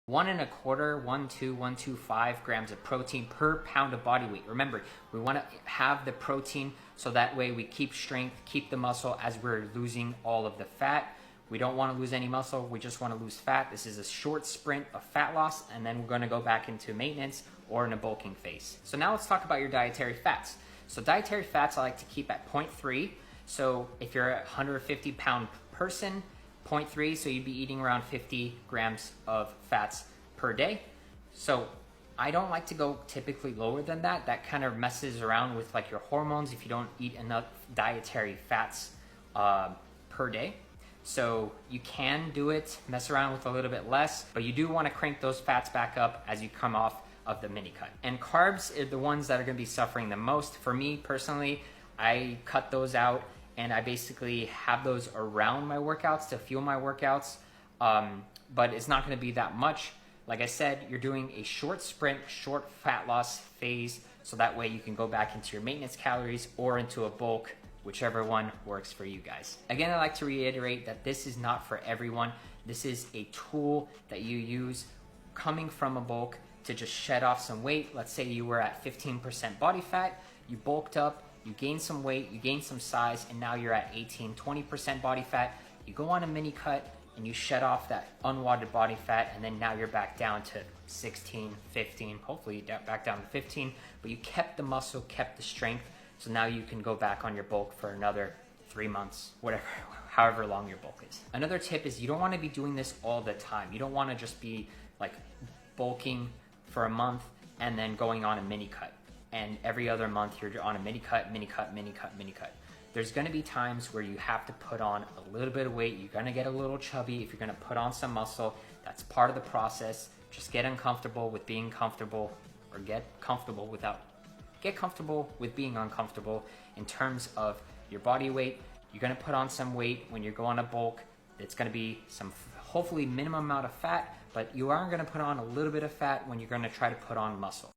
1.25 grams of protein per pound of body weight. Remember, we want to have the protein so that way we keep strength, keep the muscle as we're losing all of the fat. We don't want to lose any muscle, we just want to lose fat. This is a short sprint of fat loss, and then we're going to go back into maintenance or in a bulking phase. So now let's talk about your dietary fats. So dietary fats I like to keep at 0.3. So if you're a 150-pound person, 0.3, so you'd be eating around 50 grams of fats per day. So I don't like to go typically lower than that. That kind of messes around with like your hormones if you don't eat enough dietary fats per day. So you can do it, mess around with a little bit less, but you do want to crank those fats back up as you come off of the mini cut. And carbs are the ones that are going to be suffering the most. For me personally, I cut those out and I basically have those around my workouts to fuel my workouts, but it's not going to be that much. Like I said, you're doing a short sprint, short fat loss phase, so that way you can go back into your maintenance calories or into a bulk, whichever one works for you guys. Again, I like to reiterate that this is not for everyone. This is a tool that you use coming from a bulk to just shed off some weight. Let's say you were at 15% body fat, you bulked up, you gained some weight, you gained some size, and now you're at 18, 20% body fat. You go on a mini cut and you shed off that unwanted body fat, and then now you're back down to 16, 15, hopefully back down to 15, but you kept the muscle, kept the strength, so now you can go back on your bulk for another 3 months, whatever, however long your bulk is. Another tip is you don't want to be doing this all the time. You don't want to just be like bulking for a month and then going on a mini cut. And every other month you're on a mini cut, mini cut, mini cut, mini cut. There's going to be times where you have to put on a little bit of weight. You're going to get a little chubby if you're going to put on some muscle. That's part of the process. Just get uncomfortable with being comfortable, or get comfortable with being uncomfortable in terms of your body weight. You're going to put on some weight when you go on a bulk. It's going to be some hopefully minimum amount of fat, but you are going to put on a little bit of fat when you're going to try to put on muscle.